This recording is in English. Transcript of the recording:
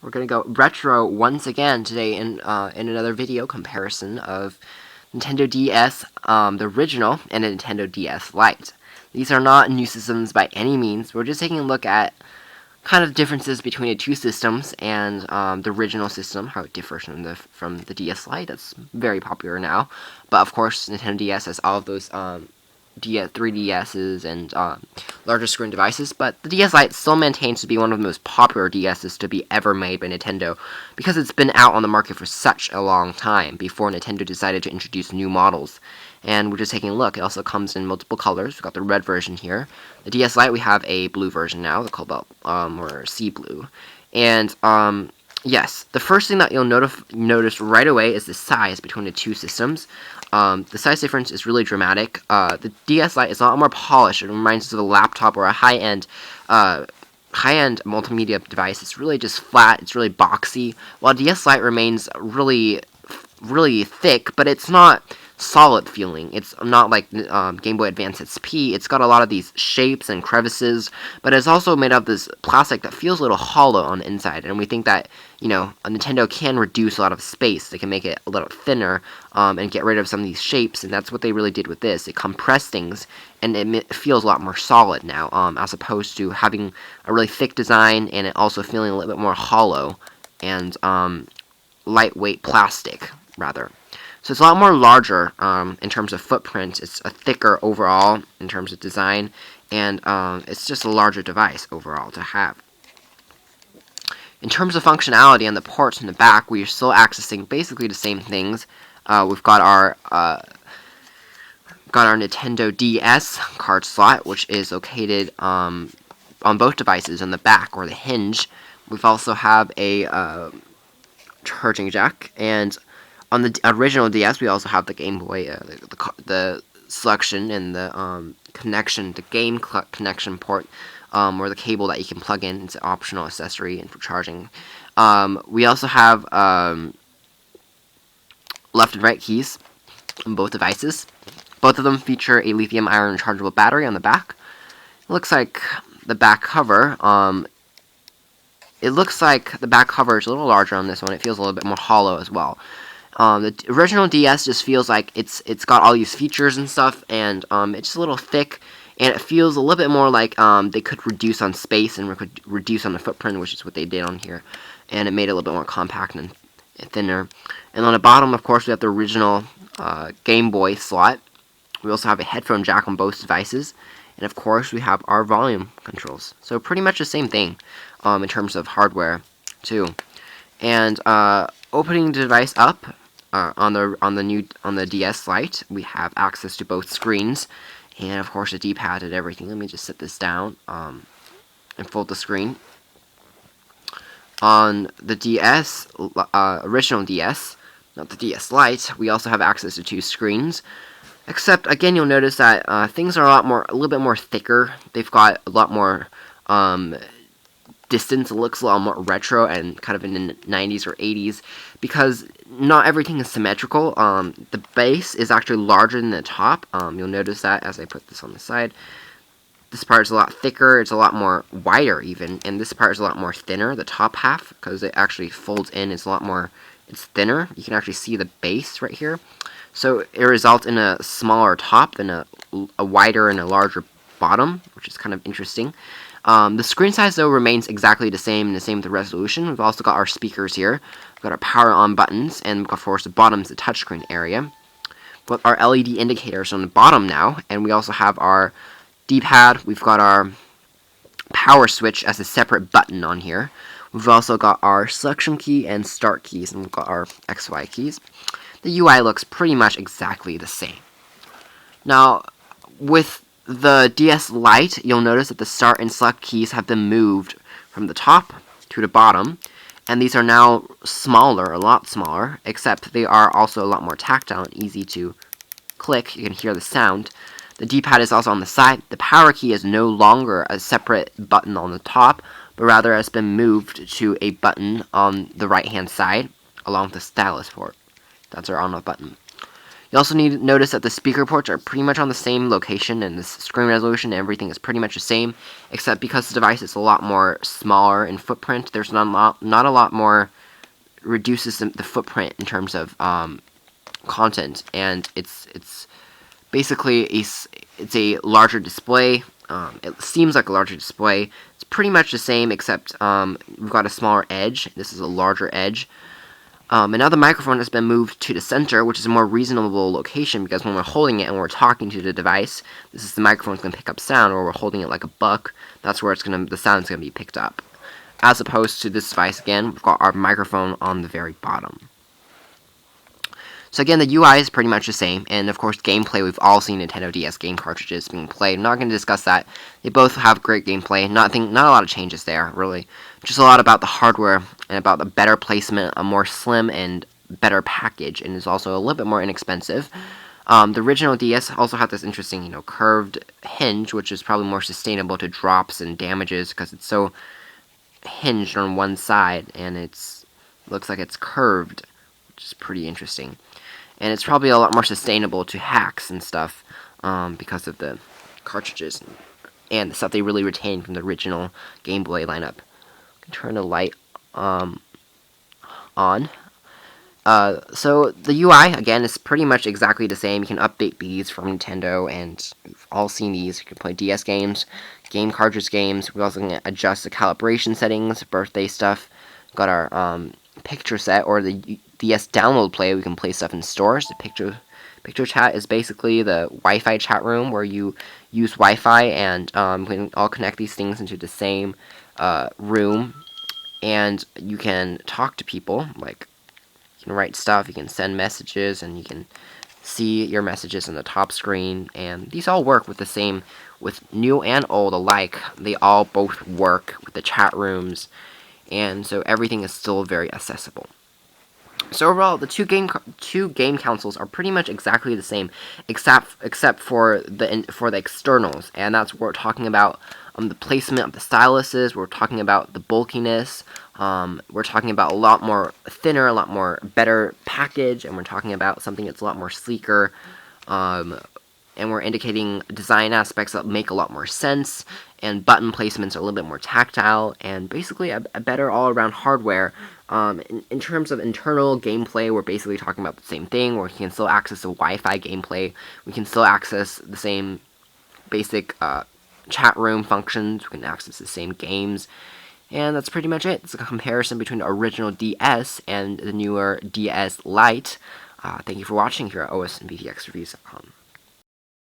We're gonna go retro once again today in another video comparison of Nintendo DS, the original, and a Nintendo DS Lite. These are not new systems by any means. We're just taking a look at kind of differences between the two systems and the original system, how it differs from the DS Lite. That's very popular now. But of course, Nintendo DS has all of those 3DSs and larger screen devices, but the DS Lite still maintains to be one of the most popular DSs to be ever made by Nintendo because it's been out on the market for such a long time before Nintendo decided to introduce new models. And we're just taking a look. It also comes in multiple colors. We've got the red version here. The DS Lite, we have a blue version now, the Cobalt or Sea Blue. And yes, the first thing that you'll notice right away is the size between the two systems. The size difference is really dramatic. The DS Lite is a lot more polished. It reminds us of a laptop or a high-end multimedia device. It's really just flat. It's really boxy. While DS Lite remains really thick, but it's not solid feeling. It's not like Game Boy Advance SP. It's got a lot of these shapes and crevices, but it's also made of this plastic that feels a little hollow on the inside. And we think that, you know, a Nintendo can reduce a lot of space. They can make it a little thinner and get rid of some of these shapes, and that's what they really did with this. It compressed things, and it feels a lot more solid now, as opposed to having a really thick design and it also feeling a little bit more hollow and lightweight plastic, rather. So it's a lot more larger in terms of footprint. It's a thicker overall in terms of design, and it's just a larger device overall to have. In terms of functionality on the ports in the back, we are still accessing basically the same things. We've got our Nintendo DS card slot, which is located on both devices on the back or the hinge. We've also have a charging jack, and on the original DS, we also have the Game Boy, the selection and the connection, the game connection port, or the cable that you can plug in. It's an optional accessory and for charging. We also have left and right keys on both devices. Both of them feature a lithium-ion rechargeable battery on the back. It looks like the back cover. It looks like the back cover is a little larger on this one. It feels a little bit more hollow as well. The original DS just feels like it's got all these features and stuff, and it's just a little thick, and it feels a little bit more like they could reduce on space and reduce on the footprint, which is what they did on here, and it made it a little bit more compact and thinner. And on the bottom, of course, we have the original Game Boy slot. We also have a headphone jack on both devices, and of course, we have our volume controls. So pretty much the same thing in terms of hardware, too. And opening the device up. On the DS Lite, we have access to both screens, and of course the D-pad and everything. Let me just set this down and fold the screen. On the DS, original DS, not the DS Lite, we also have access to two screens. Except again, you'll notice that things are a little bit more thicker. They've got a lot more distance. It looks a lot more retro and kind of in the 90s or 80s because not everything is symmetrical. The base is actually larger than the top. You'll notice that as I put this on the side. This part is a lot thicker. It's a lot more wider even, and this part is a lot more thinner, the top half, because it actually folds in. It's thinner. You can actually see the base right here. So it results in a smaller top and a wider and a larger bottom, which is kind of interesting. The screen size, though, remains exactly the same with the resolution. We've also got our speakers here. We've got our power on buttons, and of course the bottom is the touchscreen area. But our LED indicators on the bottom now, and we also have our D-pad. We've got our power switch as a separate button on here. We've also got our selection key and start keys, and we've got our XY keys. The UI looks pretty much exactly the same. Now, with the DS Lite, you'll notice that the start and select keys have been moved from the top to the bottom, and these are now smaller, a lot smaller, except they are also a lot more tactile and easy to click. You can hear the sound. The D-pad is also on the side. The power key is no longer a separate button on the top, but rather has been moved to a button on the right-hand side, along with the stylus port. That's our on-off button. You also need to notice that the speaker ports are pretty much on the same location, and the screen resolution and everything is pretty much the same, except because the device is a lot more smaller in footprint, there's not a lot more, reduces the footprint in terms of content, and it's basically it's a larger display. It seems like a larger display. It's pretty much the same, except we've got a smaller edge. This is a larger edge. And now the microphone has been moved to the center, which is a more reasonable location, because when we're holding it and we're talking to the device, this is the microphone's going to pick up sound, or we're holding it like a book, that's where the sound's going to be picked up. As opposed to this device, again, we've got our microphone on the very bottom. So again, the UI is pretty much the same, and of course gameplay, we've all seen Nintendo DS game cartridges being played. I'm not going to discuss that. They both have great gameplay, not a lot of changes there, really. Just a lot about the hardware, and about the better placement, a more slim and better package, and is also a little bit more inexpensive. The original DS also had this interesting, curved hinge, which is probably more sustainable to drops and damages, because it's so hinged on one side, and looks like it's curved, which is pretty interesting. And it's probably a lot more sustainable to hacks and stuff, because of the cartridges and the stuff they really retained from the original Game Boy lineup. Turn the light on. So the UI, again, is pretty much exactly the same. You can update these from Nintendo, and we've all seen these. You can play DS games, game cartridge games. We also can adjust the calibration settings, birthday stuff. Got our picture set, or the DS download play. We can play stuff in stores. The picture chat is basically the Wi-Fi chat room where you use Wi-Fi, and we can all connect these things into the same room, and you can talk to people. Like, you can write stuff, you can send messages, and you can see your messages on the top screen. And these all work with the same, with new and old alike. They all both work with the chat rooms, and so everything is still very accessible. So overall, the two game consoles are pretty much exactly the same, except for the externals, and that's what we're talking about. The placement of the styluses. We're talking about the bulkiness. We're talking about a lot more thinner, a lot more better package, and we're talking about something that's a lot more sleeker. And we're indicating design aspects that make a lot more sense, and button placements are a little bit more tactile, and basically a better all-around hardware. In terms of internal gameplay, we're basically talking about the same thing, where we can still access the Wi-Fi gameplay, we can still access the same basic chat room functions, we can access the same games, and that's pretty much it. It's a comparison between the original DS and the newer DS Lite. Thank you for watching here at OSReviews.com.